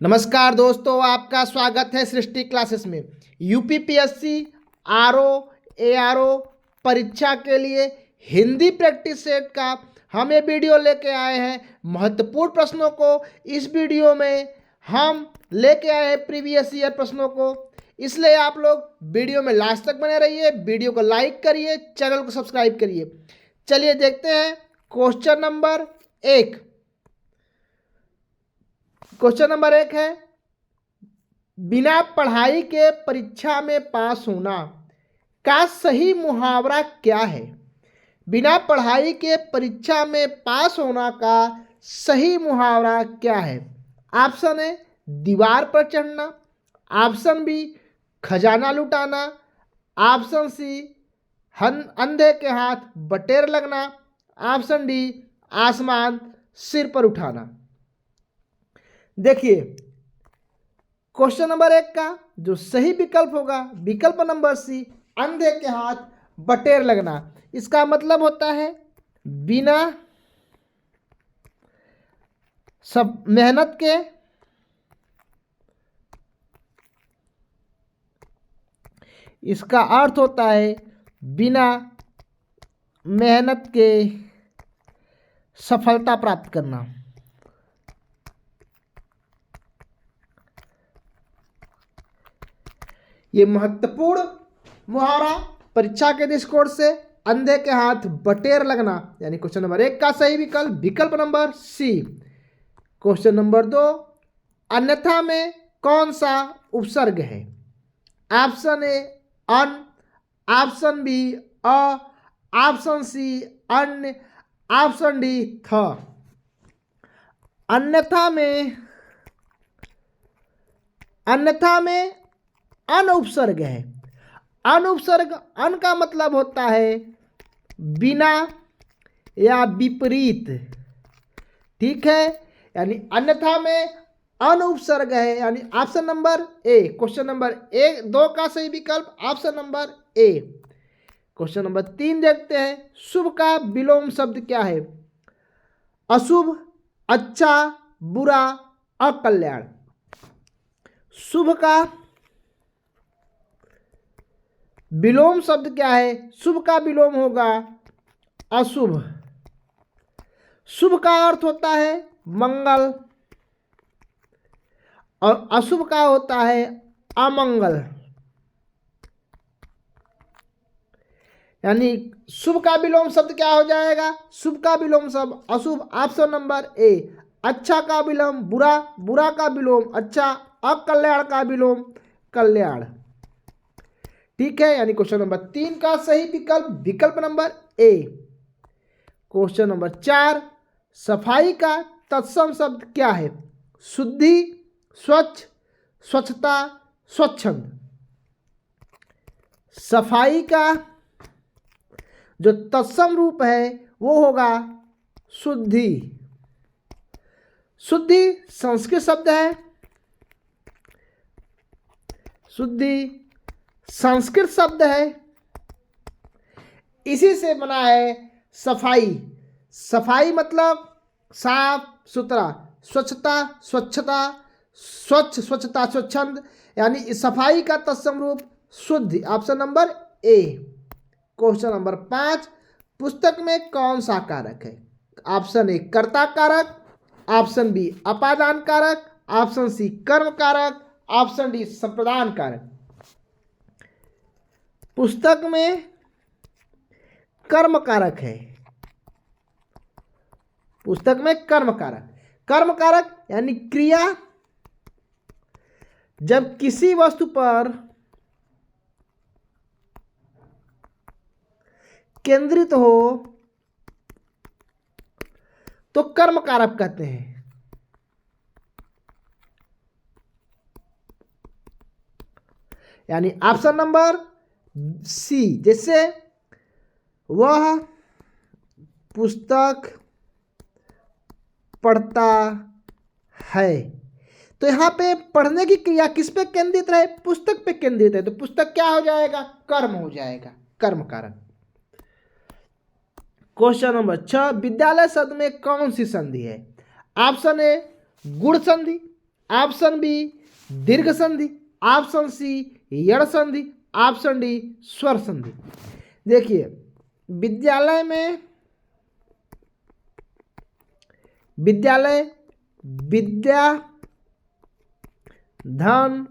नमस्कार दोस्तों, आपका स्वागत है सृष्टि क्लासेस में। यूपीपीएससी आरओ एआरओ परीक्षा के लिए हिंदी प्रैक्टिस सेट का हम ये वीडियो लेके आए हैं। महत्वपूर्ण प्रश्नों को इस वीडियो में हम लेके आए हैं, प्रीवियस ईयर प्रश्नों को, इसलिए आप लोग वीडियो में लास्ट तक बने रहिए। वीडियो को लाइक करिए, चैनल को सब्सक्राइब करिए। चलिए देखते हैं क्वेश्चन नंबर 1। क्वेश्चन नंबर 1 है, बिना पढ़ाई के परीक्षा में पास होना का सही मुहावरा क्या है? बिना पढ़ाई के परीक्षा में पास होना का सही मुहावरा क्या है? ऑप्शन ए दीवार पर चढ़ना, ऑप्शन बी खजाना लुटाना, ऑप्शन सी अंधे के हाथ बटेर लगना, ऑप्शन डी आसमान सिर पर उठाना। देखिए क्वेश्चन नंबर 1 का जो सही विकल्प होगा, विकल्प नंबर सी अंधे के हाथ बटेर लगना। इसका मतलब होता है बिना सब मेहनत के इसका अर्थ होता है बिना मेहनत के सफलता प्राप्त करना। ये महत्वपूर्ण मुहावरा परीक्षा के दृष्टिकोण से अंधे के हाथ बटेर लगना, यानी क्वेश्चन नंबर 1 का सही विकल्प विकल्प नंबर सी। क्वेश्चन नंबर 2, अन्यथा में कौन सा उपसर्ग है? ऑप्शन ए अन, ऑप्शन बी अ, ऑप्शन सी अन्य, ऑप्शन डी थ। अन्यथा में अन उपसर्ग है। अन उपसर्ग, अन का मतलब होता है बिना या विपरीत, ठीक है। यानी अन्यथा में अन उपसर्ग है, यानी option number A. Question number 2 का सही विकल्प option number A. Question number 3 देखते हैं, शुभ का विलोम शब्द क्या है? अशुभ, अच्छा, बुरा, अकल्याण। शुभ का विलोम शब्द क्या है? शुभ का विलोम होगा अशुभ। शुभ का अर्थ होता है मंगल और अशुभ का होता है अमंगल। यानी शुभ का विलोम शब्द क्या हो जाएगा? शुभ का विलोम शब्द अशुभ, ऑप्शन नंबर ए। अच्छा का विलोम बुरा, बुरा का विलोम अच्छा, अकल्याण का विलोम कल्याण, ठीक है। यानी क्वेश्चन नंबर 3 का सही विकल्प विकल्प नंबर ए। क्वेश्चन नंबर 4, सफाई का तत्सम शब्द क्या है? शुद्धि, स्वच्छ, स्वच्छता, स्वच्छंद। सफाई का जो तत्सम रूप है वो होगा शुद्धि। शुद्धि संस्कृत शब्द है, शुद्धि संस्कृत शब्द है, इसी से बना है सफाई। सफाई मतलब साफ सुथरा, स्वच्छता स्वच्छता, स्वच्छ स्वच्छता स्वच्छंद, यानी इस सफाई का तत्सम रूप शुद्धि, option number A. Question number 5, पुस्तक में कौन सा कारक है? ऑप्शन ए कर्ता कारक, ऑप्शन बी अपादान कारक, ऑप्शन सी कर्म कारक, ऑप्शन डी संप्रदान कारक। पुस्तक में कर्म कारक है। पुस्तक में कर्म कारक, कर्म कारक यानी क्रिया जब किसी वस्तु पर केंद्रित हो तो कर्म कारक कहते हैं। यानी ऑप्शन नंबर सी, जैसे वह पुस्तक पढ़ता है, तो यहाँ पे पढ़ने की क्रिया किस पे केंद्रित रहे? पुस्तक पे केंद्रित है, तो पुस्तक क्या हो जाएगा? कर्म हो जाएगा, कर्म कारक। क्वेश्चन नंबर 6, विद्यालय शब्द में कौन सी संधि है? ऑप्शन ए गुण संधि, ऑप्शन बी दीर्घ संधि, ऑप्शन सी यड़ संधि, ऑप्शन डी स्वर संधि। देखिए विद्यालय विद्या धन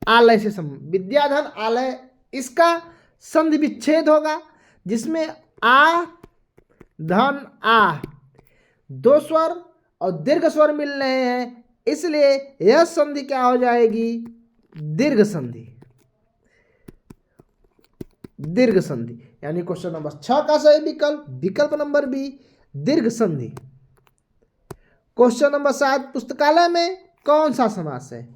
आलय से विद्याधन आलय, इसका संधि विच्छेद होगा जिसमें आ धन आ दो स्वर और दीर्घ स्वर मिल रहे हैं, इसलिए यह संधि क्या हो जाएगी, दीर्घ संधि। दीर्घ संधि यानी क्वेश्चन नंबर 6 का सही विकल्प नंबर बी दीर्घ संधि। क्वेश्चन नंबर 7 पुस्तकालय में कौन सा समास है?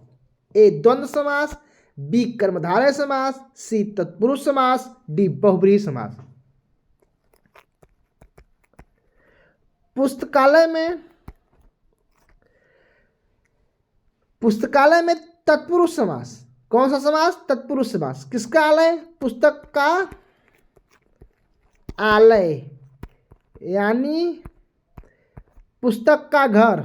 ए द्वंद्व समास, बी कर्मधारय समास, सी तत्पुरुष समास, डी बहुब्रीहि समास। पुस्तकालय में तत्पुरुष समास, कौन सा समास? तत्पुरुष समास। किसका आलय? पुस्तक का आलय यानी पुस्तक का घर।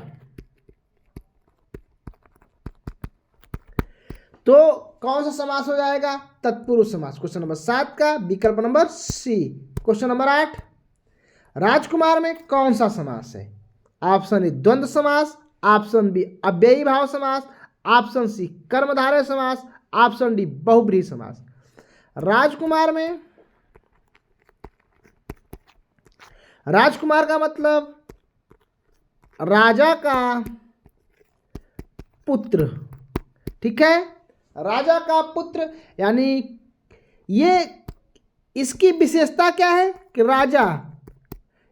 तो कौन सा समास हो जाएगा? तत्पुरुष समास। क्वेश्चन नंबर 7 का विकल्प नंबर सी। क्वेश्चन नंबर 8 राजकुमार में कौन सा समास है? ऑप्शन ए द्वंद्व समास, ऑप्शन बी अव्ययी भाव समास, ऑप्शन सी कर्मधारय समास, ऑप्शन डी बहुब्रीहि समास। राजकुमार का मतलब राजा का पुत्र, ठीक है, राजा का पुत्र यानी ये इसकी विशेषता क्या है कि राजा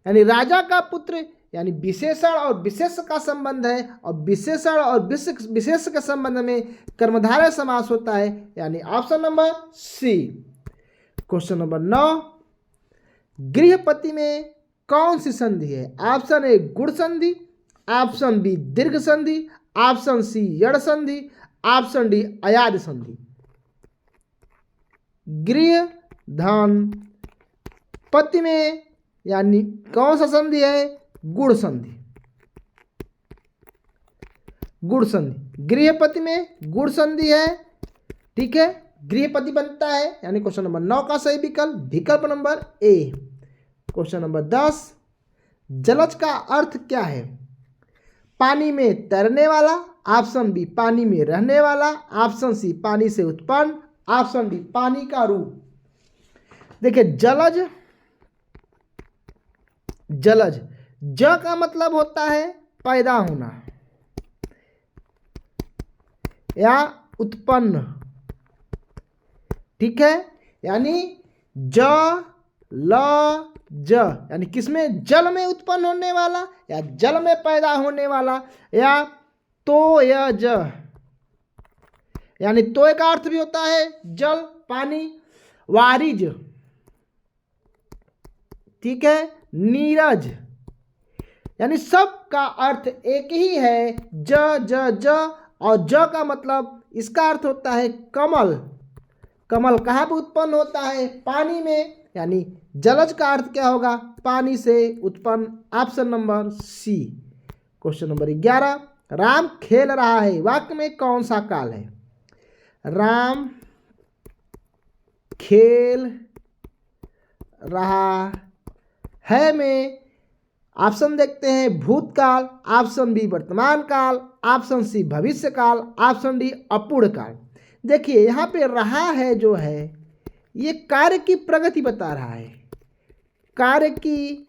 यानी राजा का पुत्र यानी विशेषण और विशेष का संबंध है, और विशेषण और विशेष के संबंध में कर्मधारय समास होता है, यानी option number C. Question number 9 गृहपति में कौन सी संधि है? ऑप्शन ए गुण संधि, ऑप्शन बी दीर्घ संधि, ऑप्शन सी यड़ संधि, ऑप्शन डी अयाद संधि। गृह धन पति में यानी कौन सा संधि है? गुण संधि। गुण संधि गृहपति में गुण संधि है, ठीक है, गृहपति बनता है, यानी क्वेश्चन नंबर 9 का सही विकल्प नंबर ए। क्वेश्चन नंबर 10 जलज का अर्थ क्या है? पानी में तैरने वाला, ऑप्शन बी पानी में रहने वाला, ऑप्शन सी पानी से उत्पन्न, ऑप्शन डी पानी का रूप। देखिए जलज ज का मतलब होता है पैदा होना या उत्पन्न, ठीक है, यानी ज ल ज यानी किसमें? जल में उत्पन्न होने वाला या जल में पैदा होने वाला, या तो या ज यानी तो का अर्थ भी होता है जल पानी, वारिज, ठीक है, नीरज यानी सब का अर्थ एक ही है ज ज ज, और ज का मतलब इसका अर्थ होता है कमल। कमल कहाँ पर उत्पन्न होता है? पानी में, यानी जलज का अर्थ क्या होगा? पानी से उत्पन्न, option number C. Question number 11 Ram खेल रहा है वाक्य में कौन सा काल है? राम खेल रहा है में ऑप्शन देखते हैं भूतकाल, ऑप्शन बी वर्तमान काल, ऑप्शन सी भविष्य काल, ऑप्शन डी अपूर्ण काल। देखिए यहाँ पे रहा है जो है ये कार्य की प्रगति बता रहा है, कार्य की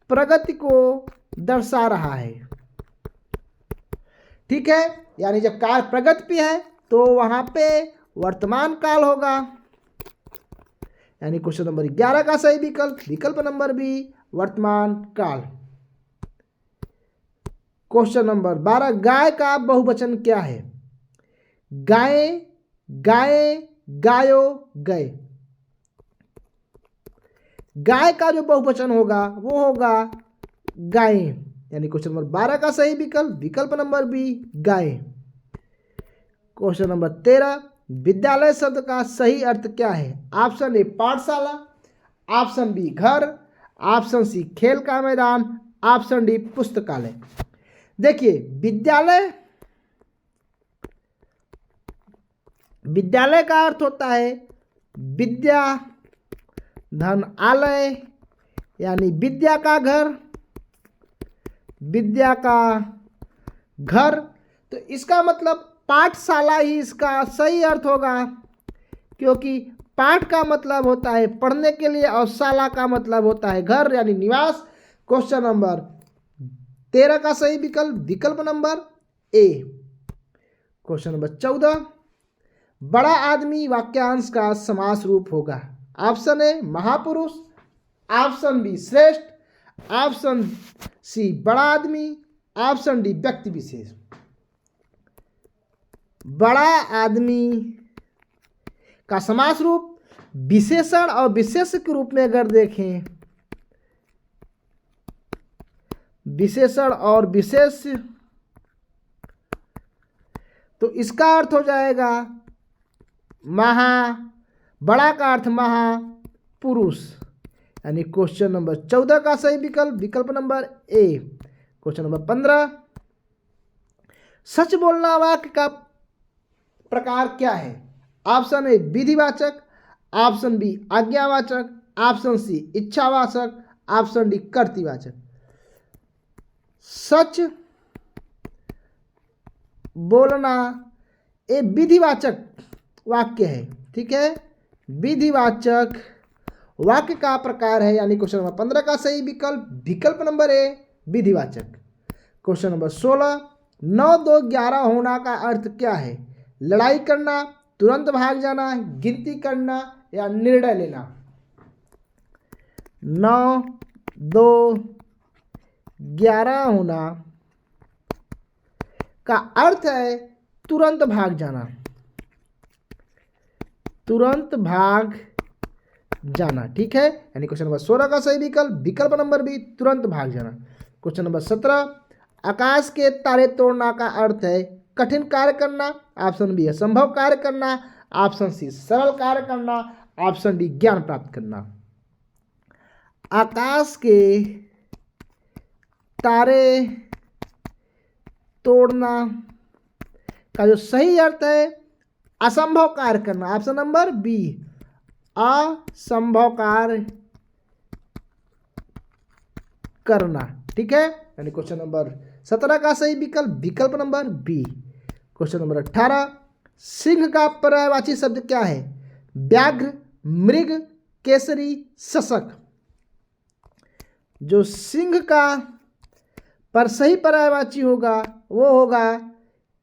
प्रगति को दर्शा रहा है, ठीक है, यानी जब कार्य प्रगति पे है तो वहाँ पे वर्तमान काल होगा, यानी क्वेश्चन नंबर 11 का सही विकल्प नंबर बी वर्तमान काल। क्वेश्चन नंबर 12 गाय का बहुवचन क्या है? गाय, गाय, गायो, गए। गाय का जो बहुवचन होगा वो होगा गाय, यानी क्वेश्चन नंबर 12 का सही विकल्प नंबर बी गाय। क्वेश्चन नंबर 13 विद्यालय शब्द का सही अर्थ क्या है? ऑप्शन ए पाठशाला, ऑप्शन बी घर, ऑप्शन सी खेल का मैदान, ऑप्शन डी पुस्तकालय। देखिए विद्यालय विद्यालय का अर्थ होता है विद्या, धन आलय यानी विद्या का घर, विद्या का घर। तो इसका मतलब पाठशाला ही इसका सही अर्थ होगा, क्योंकि पाठ का मतलब होता है पढ़ने के लिए और शाला का मतलब होता है घर यानी निवास। क्वेश्चन नंबर 13 का सही विकल्प नंबर ए। क्वेश्चन नंबर 14, बड़ा आदमी वाक्यांश का समास रूप होगा। ऑप्शन ए महापुरुष, ऑप्शन बी श्रेष्ठ, ऑप्शन सी बड़ा आदमी, ऑप्शन डी व्यक्ति विशेष। बड़ा आदमी का समास रूप विशेषण और विशेष के रूप में अगर देखें, विशेषण और विशेष, तो इसका अर्थ हो जाएगा बड़ा का अर्थ महापुरुष यानी क्वेश्चन नंबर 14 का सही विकल्प नंबर ए। क्वेश्चन नंबर 15, सच बोलना वाक्य का प्रकार क्या है। ऑप्शन ए विधिवाचक, ऑप्शन बी आज्ञावाचक, ऑप्शन सी इच्छावाचक, ऑप्शन डी कर्तृवाचक। सच बोलना ए विधिवाचक वाक्य है, ठीक है। विधिवाचक वाक्य का प्रकार है यानी क्वेश्चन नंबर 15 का सही विकल्प नंबर ए विधिवाचक। क्वेश्चन नंबर 16, 9 2 11 होना का अर्थ क्या है। लड़ाई करना, तुरंत भाग जाना, गिनती करना या निर्णय लेना। 9 2 11 होना का अर्थ है तुरंत भाग जाना, तुरंत भाग जाना, ठीक है। यानी क्वेश्चन नंबर 16 का सही विकल्प नंबर बी तुरंत भाग जाना। क्वेश्चन नंबर 17, आकाश के तारे तोड़ना का अर्थ है कठिन कार्य करना, ऑप्शन बी असंभव कार्य करना, ऑप्शन सी सरल कार्य करना, ऑप्शन डी ज्ञान प्राप्त करना। आकाश के तारे तोड़ना का जो सही अर्थ है असंभव कार्य करना, ऑप्शन नंबर बी असंभव कार्य करना, ठीक है। यानी क्वेश्चन नंबर 17 का सही विकल्प नंबर बी। क्वेश्चन नंबर 18, सिंह का पर्यायवाची शब्द क्या है। व्याघ्र, मृग, केसरी, शशक। जो सिंह का पर सही पर्यायवाची होगा वो होगा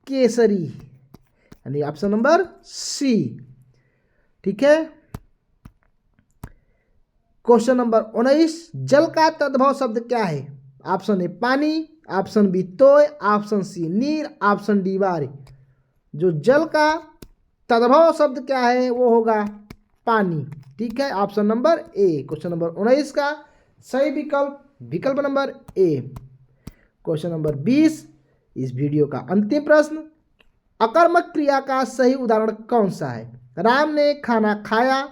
केसरी यानी ऑप्शन नंबर सी, ठीक है। क्वेश्चन नंबर 19, जल का तद्भव शब्द क्या है। ऑप्शन ए पानी, ऑप्शन बी तोय, ऑप्शन सी नीर, ऑप्शन डी बारी। जो जल का तद्भव शब्द क्या है वो होगा पानी, ठीक है। Option number A. Question number 19 का सही विकल्प नंबर ए। क्वेश्चन नंबर 20, इस वीडियो का अंतिम प्रश्न, अकर्मक क्रिया का सही उदाहरण कौन सा है। राम ने खाना खाया,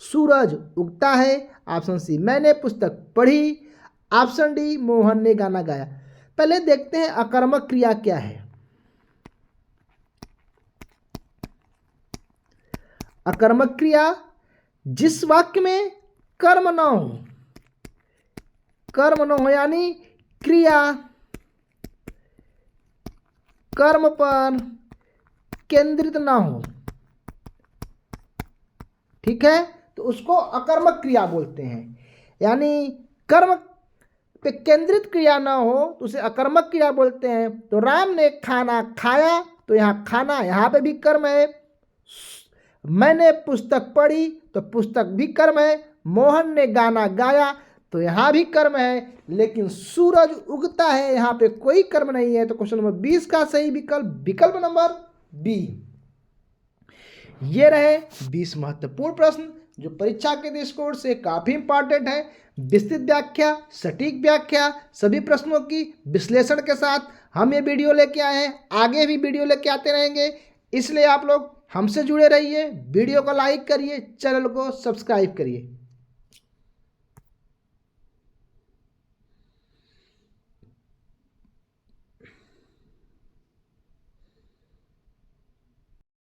सूरज उगता है, ऑप्शन सी मैंने पुस्तक पढ़ी, ऑप्शन डी मोहन ने गाना गाया। पहले देखते हैं अकर्मक क्रिया क्या है। अकर्मक क्रिया जिस वाक्य में कर्म न हो यानी क्रिया कर्म पर केंद्रित ना हो, ठीक है, तो उसको अकर्मक क्रिया बोलते हैं। यानी कर्म पे केंद्रित क्रिया ना हो तो उसे अकर्मक क्रिया बोलते हैं। तो राम ने खाना खाया, तो यहाँ खाना यहाँ पे भी कर्म है। मैंने पुस्तक पढ़ी तो पुस्तक भी कर्म है। मोहन ने गाना गाया तो यहाँ भी कर्म है, लेकिन सूरज उगता है यहाँ पे कोई कर्म नहीं है। तो क्वेश्चन नंबर 20 का सही विकल्प नंबर बी। ये रहे 20 महत्वपूर्ण प्रश्न जो परीक्षा के दृष्टिकोण से काफी इंपॉर्टेंट है। विस्तृत व्याख्या, सटीक व्याख्या, सभी प्रश्नों की विश्लेषण के साथ हम ये वीडियो लेके आए हैं, आगे भी वीडियो लेके आते रहेंगे। इसलिए आप लोग हमसे जुड़े रहिए, वीडियो को लाइक करिए, चैनल को सब्सक्राइब करिए।